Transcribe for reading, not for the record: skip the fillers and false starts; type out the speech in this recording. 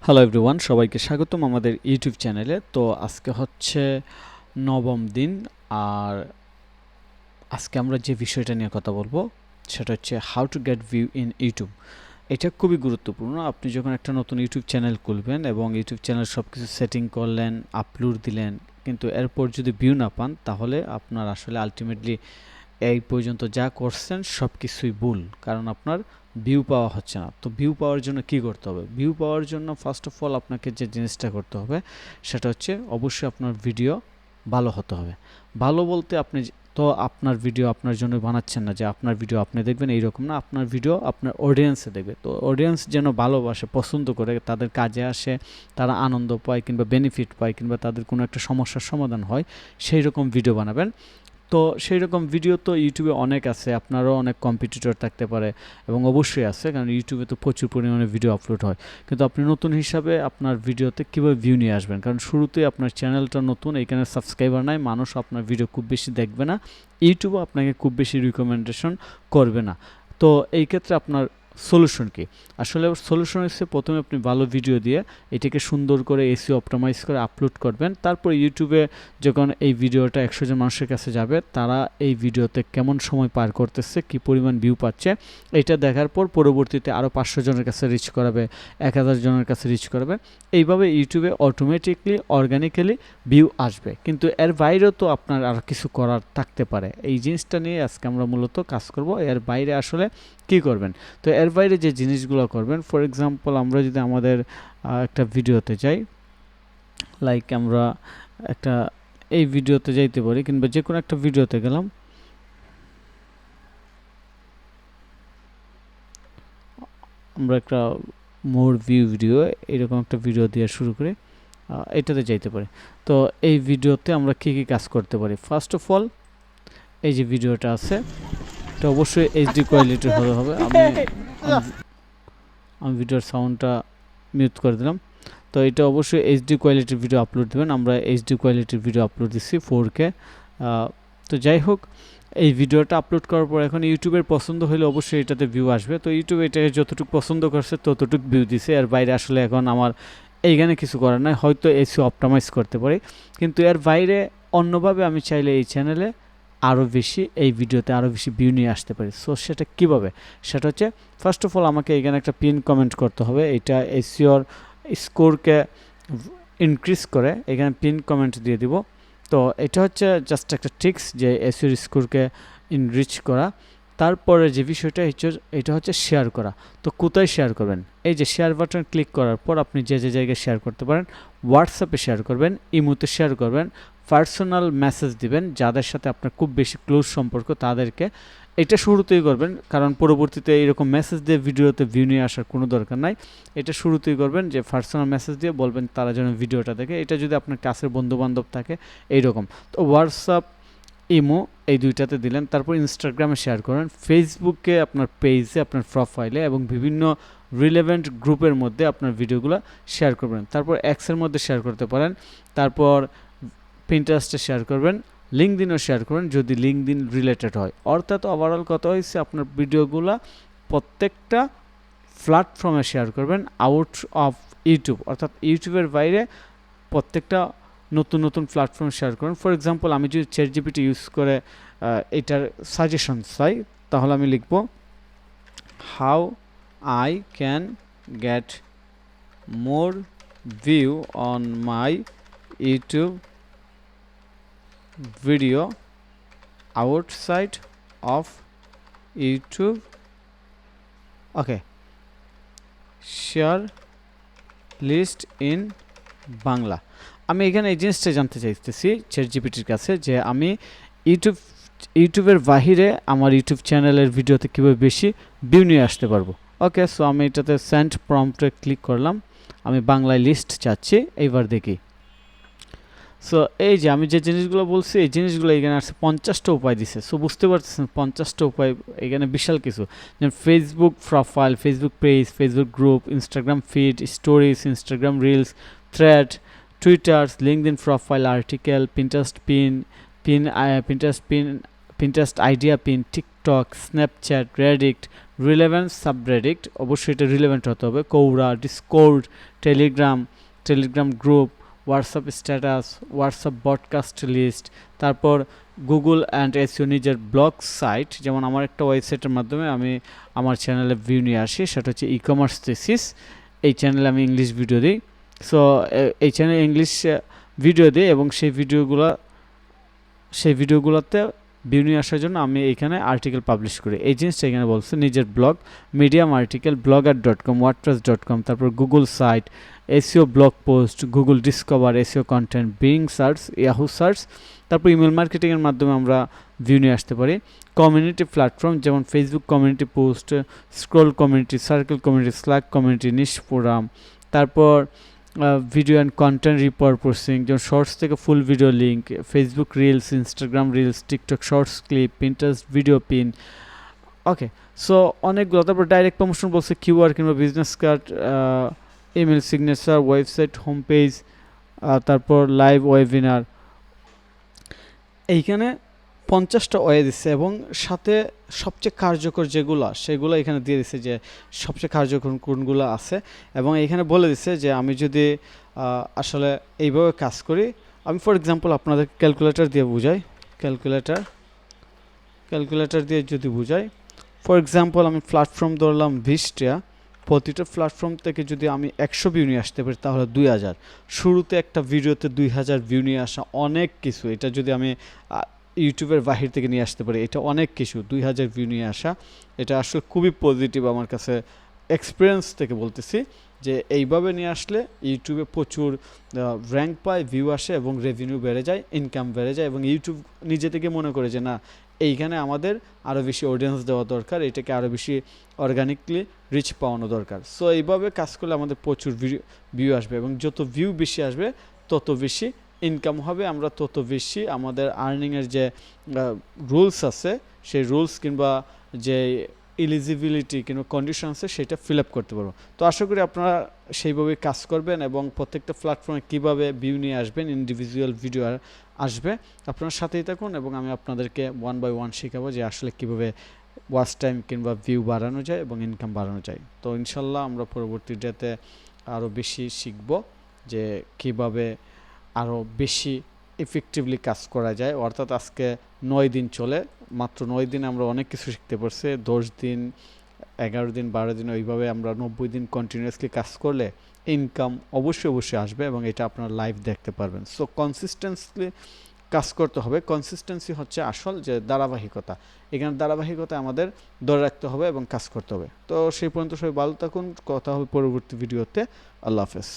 Hello everyone, সবাইকে স্বাগতম আমাদের ইউটিউব চ্যানেলে। তো আজকে হচ্ছে নবম দিন, আর আজকে আমরা যে বিষয়টা নিয়ে কথা বলবো সেটা হচ্ছে how to get view in YouTube. এটা খুবই গুরুত্বপূর্ণ। আপনি যখন একটা নতুন ইউটিউব চ্যানেল খুলবেন এবং ইউটিউব চ্যানেল সব কিছু সেটিং করলেন, আপলোড দিলেন, কিন্তু এরপর যদি ভিউ না পান তাহলে আপনার আসলে আলটিমেটলি এই পর্যন্ত যা করছেন সব কিছুই ভুল, কারণ আপনার ভিউ পাওয়া হচ্ছে না। তো ভিউ পাওয়ার জন্য কি করতে হবে? ভিউ পাওয়ার জন্য ফার্স্ট অফ অল আপনাকে যে জিনিসটা করতে হবে সেটা হচ্ছে অবশ্যই আপনার ভিডিও ভালো হতে হবে। ভালো বলতে আপনি তো আপনার ভিডিও আপনার জন্য বানাচ্ছেন না যে আপনার ভিডিও আপনি দেখবেন এইরকম না, আপনার ভিডিও আপনার অডিয়েন্সে দেখবে। তো অডিয়েন্স যেন ভালোবাসে, পছন্দ করে, তাদের কাজে আসে, তারা আনন্দ পায় কিংবা বেনিফিট পায় কিংবা তাদের কোনো একটা সমস্যার সমাধান হয়, সেই রকম ভিডিও বানাবেন। তো সেই রকম ভিডিও তো ইউটিউবে অনেক আছে, আপনারও অনেক কম্পিটিটর থাকতে পারে এবং অবশ্যই আছে, কারণ ইউটিউবে তো প্রচুর পরিমাণে ভিডিও আপলোড হয়। কিন্তু আপনি নতুন হিসাবে আপনার ভিডিওতে কীভাবে ভিউ নিয়ে আসবেন? কারণ শুরুতেই আপনার চ্যানেলটা নতুন, এখানে সাবস্ক্রাইবার নাই, মানুষ আপনার ভিডিও খুব বেশি দেখবে না, ইউটিউবও আপনাকে খুব বেশি রিকমেন্ডেশন করবে না। তো এই ক্ষেত্রে আপনার সলিউশন কি? আসলে সলিউশন হচ্ছে প্রথমে আপনি ভালো ভিডিও দিয়ে এটাকে সুন্দর করে এসইও অপটিমাইজ করে আপলোড করবেন। তারপর ইউটিউবে যখন এই ভিডিওটা 100 জন মানুষের কাছে যাবে, তারা এই ভিডিওতে কেমন সময় পার করতেছে, কি পরিমাণ ভিউ পাচ্ছে, এটা দেখার পর পরবর্তীতে আরও 500 জনের কাছে রিচ করাবে, 1000 জনের কাছে রিচ করাবে। এইভাবে ইউটিউবে অটোমেটিকলি অর্গানিক্যালি ভিউ আসবে। কিন্তু এর বাইরেও তো আপনার আর কিছু করার থাকতে পারে। এই জিনিসটা নিয়ে আজকে আমরা মূলত কাজ করব। এর বাইরে আসলে কি করবেন? তো এর বাইরে যে জিনিসগুলো করবেন, ফর এক্সাম্পল আমরা যদি আমাদের একটা ভিডিওতে যাই, লাইক আমরা একটা এই ভিডিওতে যাইতে পারি কিংবা যে কোনো একটা ভিডিওতে গেলাম, আমরা একটা মোর ভিউ ভিডিও এরকম একটা ভিডিও দিয়ে শুরু করে এটাতে যাইতে পারি। তো এই ভিডিওতে আমরা কি কি কাজ করতে পারি? ফার্স্ট অফ অল এই যে ভিডিওটা আছে এটা অবশ্যই এইচডি কোয়ালিটির হতে হবে। আমি ভিডিওর সাউন্ডটা মিউট করে দিলাম। তো এটা অবশ্যই এইচডি কোয়ালিটির ভিডিও আপলোড দেবেন। আমরা এইচডি কোয়ালিটির ভিডিও আপলোড দিচ্ছি 4K। তো যাই হোক, এই ভিডিওটা আপলোড করার পর এখন ইউটিউবের পছন্দ হলে অবশ্যই এটাতে ভিউ আসবে। তো ইউটিউব এটাকে যতটুকু পছন্দ করছে ততটুকু ভিউ দিছে, এর বাইরে আসলে এখন আমার এইখানে কিছু করার নাই। হয়তো এসইও অপটিমাইজ করতে পারি, কিন্তু এর বাইরে অন্যভাবে আমি চাইলে এই চ্যানেলে আরও বেশি, এই ভিডিওতে আরও বেশি ভিউ নিয়ে আসতে পারি। সো সেটা কীভাবে? সেটা হচ্ছে ফার্স্ট অফ অল আমাকে এখানে একটা পিন কমেন্ট করতে হবে। এটা এসইওর স্কোরকে ইনক্রিজ করে এখানে পিন কমেন্ট দিয়ে দিব। তো এটা হচ্ছে জাস্ট একটা ট্রিক্স যে এসইওর স্কোরকে ইনরিচ করা। তারপরে যে বিষয়টা এটা হচ্ছে শেয়ার করা। তো কোথায় শেয়ার করবেন? এই যে শেয়ার বাটন ক্লিক করার পর আপনি যে যে জায়গায় শেয়ার করতে পারেন, হোয়াটসঅ্যাপে শেয়ার করবেন, ইমোতে শেয়ার করবেন, পার্সোনাল মেসেজ দিবেন যাদের সাথে আপনার খুব বেশি ক্লোজ সম্পর্ক তাদেরকে। এটা শুরুতেই করবেন, কারণ পরবর্তীতে এরকম মেসেজ দিয়ে ভিডিওতে ভিউ নিয়ে আসার কোনো দরকার নাই। এটা শুরুতেই করবেন যে পার্সোনাল মেসেজ দিয়ে বলবেন তারা যেন ভিডিওটা দেখে। এটা যদি আপনার কাছের বন্ধুবান্ধব থাকে এইরকম। তো হোয়াটসঅ্যাপ, ইমো এই দুইটাতে দিলেন। তারপর ইনস্টাগ্রামে শেয়ার করেন, ফেসবুকে আপনার পেজে, আপনার প্রোফাইলে এবং বিভিন্ন রিলেভেন্ট গ্রুপের মধ্যে আপনার ভিডিওগুলো শেয়ার করবেন। তারপর এক্সের মধ্যে শেয়ার করতে পারেন। তারপর পিন্টারেস্টে শেয়ার করবেন, লিঙ্কডইনও শেয়ার করবেন যদি লিঙ্কডইন রিলেটেড হয়। অর্থাৎ ওভারঅল কথা হয়েছে আপনার ভিডিওগুলো প্রত্যেকটা প্ল্যাটফর্মে শেয়ার করবেন আউট অফ ইউটিউব, অর্থাৎ ইউটিউবের বাইরে প্রত্যেকটা নতুন নতুন প্ল্যাটফর্ম শেয়ার করুন। ফর এক্সাম্পল আমি যদি চ্যাটজিপিটি ইউজ করে এটার সাজেশন চাই, তাহলে আমি লিখব how I can get more view on my YouTube video outside of YouTube, okay, share list in Bangla. আমি এখানে এই জিনিসটা জানতে চাইতেছি চ্যাটজিপিটির কাছে যে আমি ইউটিউবের বাহিরে আমার ইউটিউব চ্যানেলের ভিডিওতে কীভাবে বেশি ভিউ নিয়ে আসতে পারবো। ওকে, সো আমি এটাতে সেন্ড প্রম্পটে ক্লিক করলাম, আমি বাংলায় লিস্ট চাচ্ছি। এইবার দেখি। সো এই যে আমি যে জিনিসগুলো বলছি এই জিনিসগুলো এখানে আসছে 50টা উপায় দিছে। সো বুঝতে পারতেছেন 50টা উপায় এখানে বিশাল কিছু। যেমন Facebook profile, Facebook page, Facebook group, Instagram feed, stories, Instagram reels, thread, twitters, LinkedIn profile, article, Pinterest pin, Pinterest idea pin, TikTok, Snapchat, Reddit, relevant subreddit, অবশ্যই এটা রিলেভেন্ট হতে হবে, Quora, Discord, Telegram group, WhatsApp status, WhatsApp broadcast list, তারপর Google and SEO নিজের blog site, যেমন আমার একটা ওয়েবসাইটের মাধ্যমে আমি আমার চ্যানেলে ভিউ নিয়ে আসি, সেটা হচ্ছে ই কমার্স থিসিস। এই চ্যানেলে আমি ইংলিশ ভিডিও দিই। সো এই চ্যানেলে ইংলিশ ভিডিও দিই এবং সেই ভিডিওগুলোতে ভিউ নিয়ে আসার জন্য আমি এখানে আর্টিকেল পাবলিশ করি। এই জিনিসটা এখানে বলছে নিজের blog, medium article, blogger.com, wordpress.com, তারপর Google site, SEO blog post, Google discover, SEO content, Bing search, Yahoo search, তারপর ইমেল মার্কেটিংয়ের মাধ্যমে আমরা ভিউ নিয়ে আসতে পারি। কমিউনিটি প্ল্যাটফর্ম যেমন Facebook community post, scroll community, circle community, Slack community, niche forum, তারপর ভিডিও অ্যান্ড কন্টেন্ট রিপারপোসিং, যেমন শর্টস থেকে full video link, Facebook reels, Instagram reels, TikTok shorts clip, Pinterest video pin. Okay, so অনেকগুলো। তারপর direct promotion বলছে QR কিংবা business card, email signature, website home page, তারপর live webinar. এইখানে 50টা way দিচ্ছে এবং সাথে সবচেয়ে কার্যকর যেগুলো সেগুলো এখানে দিয়ে দিচ্ছে যে সবচেয়ে কার্যকর কোনগুলো আছে, এবং এখানে বলে দিচ্ছে যে আমি যদি আসলে এইভাবে কাজ করি, আমি ফর এক্সাম্পল আপনাদের ক্যালকুলেটর দিয়ে বুঝাই, ক্যালকুলেটর দিয়ে যদি বুঝাই, ফর এক্সাম্পল আমি প্ল্যাটফর্ম ধরলাম 20টা, প্রতিটা প্ল্যাটফর্ম থেকে যদি আমি 100 ভিউ নিয়ে আসতে পারি তাহলে 2000। শুরুতে একটা ভিডিওতে 2000 ভিউ নিয়ে আসা অনেক কিছু। এটা যদি আমি ইউটিউবের বাহির থেকে নিয়ে আসতে পারি, এটা অনেক কিছু। 2000 ভিউ নিয়ে আসা এটা আসলে খুবই পজিটিভ আমার কাছে, এক্সপিরিয়েন্স থেকে বলতেছি যে এইভাবে নিয়ে আসলে ইউটিউবে প্রচুর র্যাঙ্ক পায়, ভিউ আসে এবং রেভিনিউ বেড়ে যায়, ইনকাম বেড়ে যায়, এবং ইউটিউব নিজে থেকে মনে করে যে না, এইখানে আমাদের আরও বেশি অডিয়েন্স দেওয়া দরকার, এটাকে আরও বেশি অর্গানিকলি রিচ পাওয়ানো দরকার। সো এইভাবে কাজ করলে আমাদের প্রচুর ভিউ আসবে, এবং যত ভিউ বেশি আসবে তত বেশি ইনকাম হবে, আমরা তত বেশি আমাদের আর্নিংয়ের যে রুলস আছে সেই রুলস কিংবা যে এলিজিবিলিটি কিংবা কন্ডিশন আছে সেটা ফিল আপ করতে পারবো। তো আশা করি আপনারা সেইভাবে কাজ করবেন এবং প্রত্যেকটা প্ল্যাটফর্মে কীভাবে ভিউ নিয়ে আসবেন, ইন্ডিভিজুয়াল ভিডিও আসবে। আপনার সাথেই থাকুন এবং আমি আপনাদেরকে 1 by 1 শেখাবো যে আসলে কীভাবে ওয়াচ টাইম কিংবা ভিউ বাড়ানো যায় এবং ইনকাম বাড়ানো যায়। তো ইনশাল্লাহ আমরা পরবর্তী ডেতে আরও বেশি শিখব যে কীভাবে আরও বেশি ইফেক্টিভলি কাজ করা যায়। অর্থাৎ আজকে 9 দিন চলে, মাত্র 9 দিনে আমরা অনেক কিছু শিখতে পারছি। 10 দিন, 11 দিন, 12 দিন, ওইভাবে আমরা 90 দিন কন্টিনিউয়াসলি কাজ করলে ইনকাম অবশ্যই আসবে এবং এটা আপনারা লাইভ দেখতে পারবেন। সো কনসিস্টেন্সলি কাজ করতে হবে। কনসিস্টেন্সি হচ্ছে আসল যে ধারাবাহিকতা, এখানে ধারাবাহিকতা আমাদের ধরে রাখতে হবে এবং কাজ করতে হবে। তো সেই পর্যন্ত সবাই ভালো থাকুন, কথা হবে পরবর্তী ভিডিওতে। আল্লাহ হাফেজ।